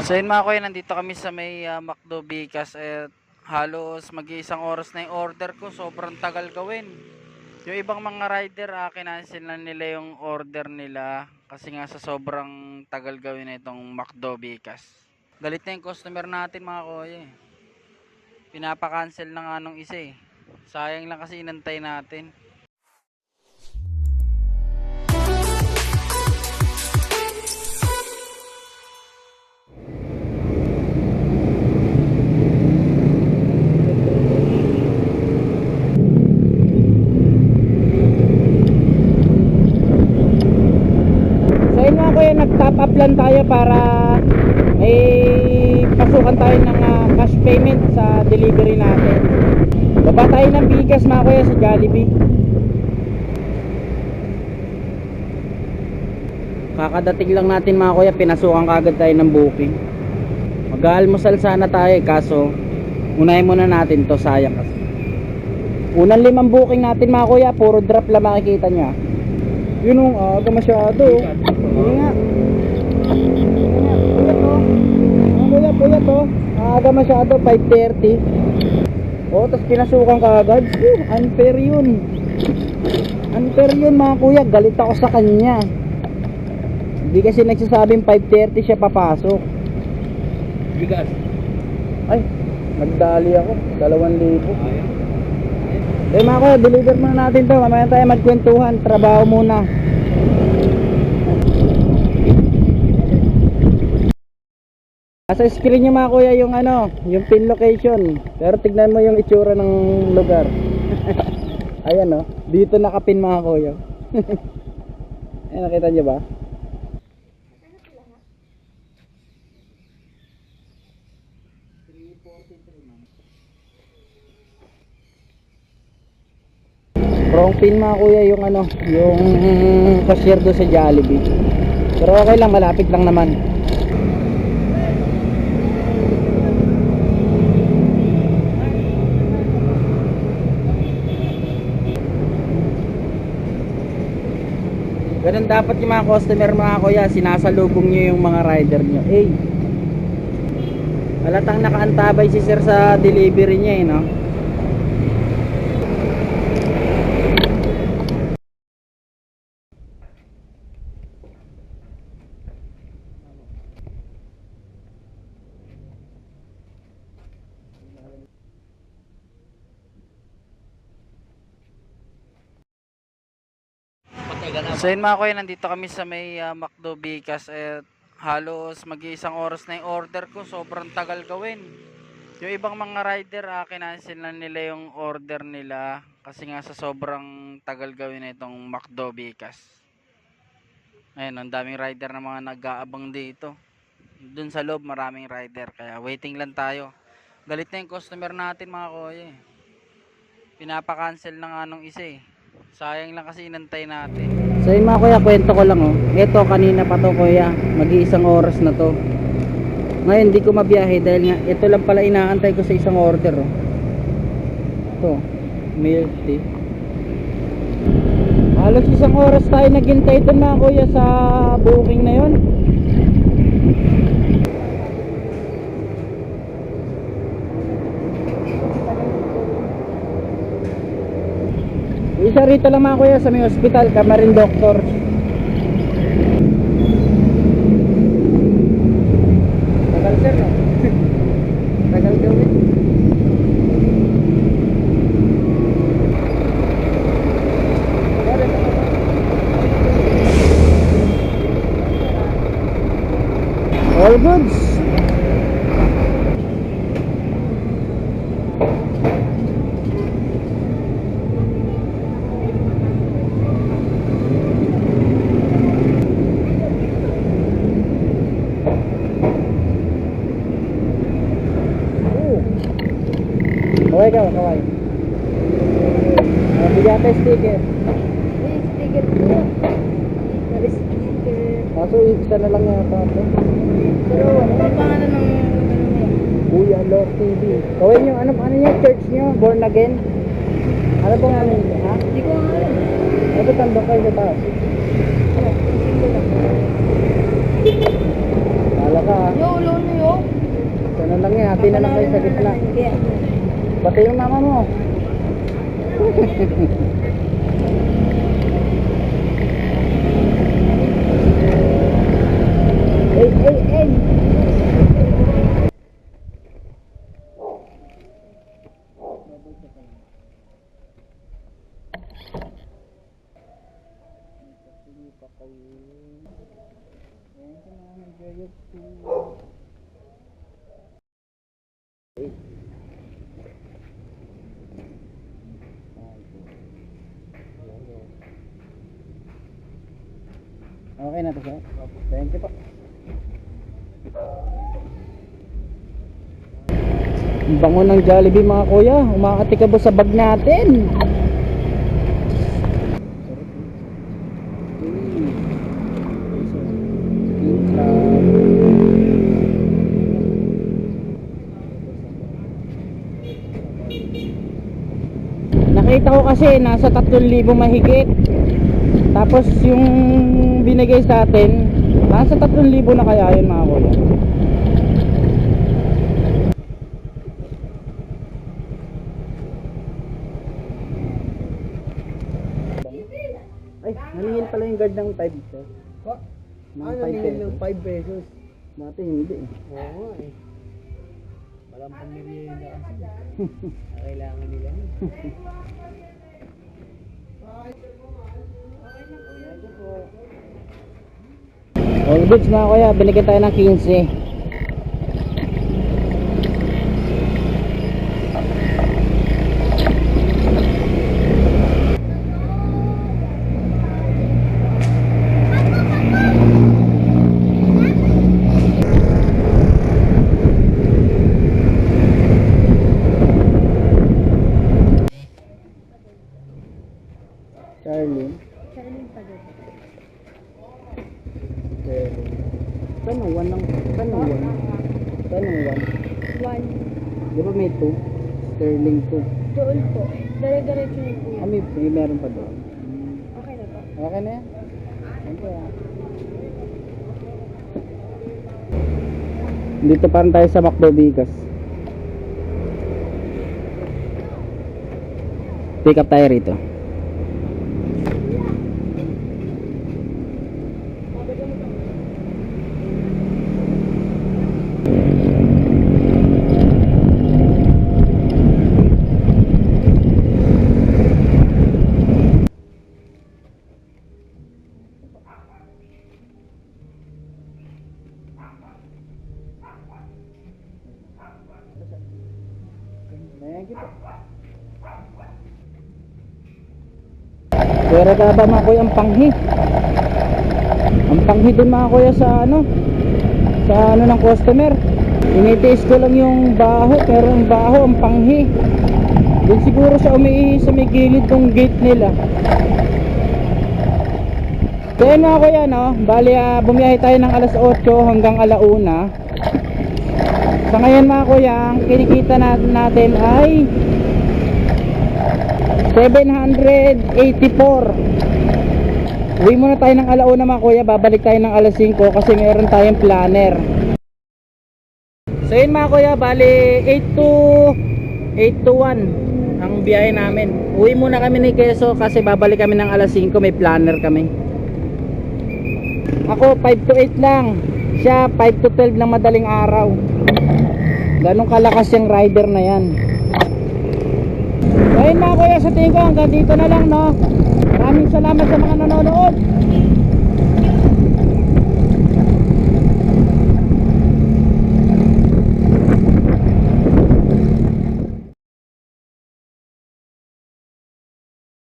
So yun mga kuya, nandito kami sa may McDo Bicas at halos mag-iisang oras na yung order ko. Sobrang tagal gawin. Yung ibang mga rider, kinancel na nila yung order nila kasi nga sa sobrang tagal gawin na itong McDo Bicas. Galit na yung customer natin mga kuya eh. Pinapa-cancel na nga nung isa eh. Sayang lang kasi inantay natin. Nag-top up lang tayo para may pasukan tayo ng cash payment sa delivery natin. Baba tayo ng bigas mga kuya sa Jollibee. Kakadating lang natin mga kuya, pinasukan kagad tayo ng booking. Mag-aalmusal sana tayo kaso unahin muna natin to, sayang kasi. Unang 5 booking natin mga kuya, puro drop lang makikita nyo. Yun ang aga masyado. Hindi nga. Puyat to. Aga masyado, 5:30. Oh, tapos pinasukan ka agad. Unfair yun. Unfair yun mga kuya. Galit ako sa kanya. Hindi kasi nagsasabing 5:30 siya papasok. Bigas. Ay, nagdali ako. 2,000. Eh mga kuya, deliver muna natin to. Mamaya tayo magkwentuhan. Trabaho muna. Nasa screen nyo mga kuya yung yung pin location. Pero tignan mo yung itsura ng lugar. Ayan o, dito nakapin mga kuya. Ayan, nakita nyo ba? Wrong pin mga kuya yung yung cashier do sa Jollibee. Pero okay lang, malapit lang naman. Ganun dapat yung mga customer mga kuya, sinasalubong nyo yung mga rider nyo. Eh, halatang nakaantabay si sir sa delivery niya eh, no? So yun mga kuya, nandito kami sa may McDo Bicas at halos mag-iisang oras na yung order ko. Sobrang tagal gawin. Yung ibang mga rider, kinancel na nila yung order nila kasi nga sa sobrang tagal gawin na itong McDo Bicas. Ayun, ang daming rider na mga nag-aabang dito. Dun sa loob maraming rider, kaya waiting lang tayo. Galit na yung customer natin mga kuya eh. Pinapa-cancel na nga nung isa eh. Sayang lang kasi inantay natin. So yun mga kuya, kwento ko lang oh. Ito kanina pa to kuya, mag-iisang oras na to. Ngayon di ko mabiyahe dahil nga ito lang pala inaantay ko sa isang order oh. Ito, milk tea. Halos isang oras tayo naghintay doon mga kuya sa booking na yun. Isa rito lang mga kuya sa may hospital, Camarin Doctor. Tagal sir no? Tagal gawin. All goods. Kaway ka, kaway. Bigyan tayo sticker. Sticker po. Sticker. Kaso isa na lang yata ito. Pero ano pangalan ng Kuya Lord TV. Kaway nyo, ano niya, church nyo? Born again? Ano pong ano nyo, ha? Hindi ko alam. Ito tandok kayo sa taas. Kala ka, ha? Yo, loan na Sana lang yan, hati na lang kayo sa gitna. Pati yung mama mo. Ay. Okay na to, sir. Thank you po. Ang bango ng Jollibee mga kuya. Umakatikabo sa bag natin. Nakita ko kasi nasa 3,000 mahigit. Tapos yung binigay sa atin nasa 3,000 na kaya yun mga kuya. Ay, naningil pala yung guard ng 5 sir. Pa? Ng Ano 5 nilin pesos. ng 5 pesos? Dati hindi eh. Oo nga eh. Walang pamilya kasi. Kailangan nila yun. All goods mga kuya, binigyan tayo ng 15. Charlie. Tanong 1 ng tanong 1. Tanong 1. One. Di ba may 2? Sterling 2. Doon po. Dire-diretso niyo po Ah, yan. may meron pa doon. Okay na po. Okay na yan. Thank you. Dito pa rin tayo sa McDo Bigas. Pick up tayo rito. Thank you po. Pera ka ba mga kuya ang panghi? Ang panghi din mga kuya sa ano ng customer. Tinitiis ko lang yung baho, pero ang baho ang panghi. Doon siguro siya umiihi sa may gilid ng gate nila. So yun mga kuya, no? Bali bumiyahe tayo ng alas 8 hanggang alauna. Sa ngayon mga kuya, ang kinikita natin ay 784. Uwi muna tayo ng alauna mga kuya, babalik tayo ng alas 5 kasi meron tayong planner. So yun mga kuya, bali 8 to 1 ang biyahe namin. Uwi muna kami ni Quezon kasi babalik kami ng alas 5, may planner kami. Ako 5 to 8 lang, siya 5 to 12 ng madaling araw. Ganong kalakas yung rider na yan. Ayun mga kuya, sa tingin ko hanggang dito na lang, no? Maraming salamat sa mga nanonood.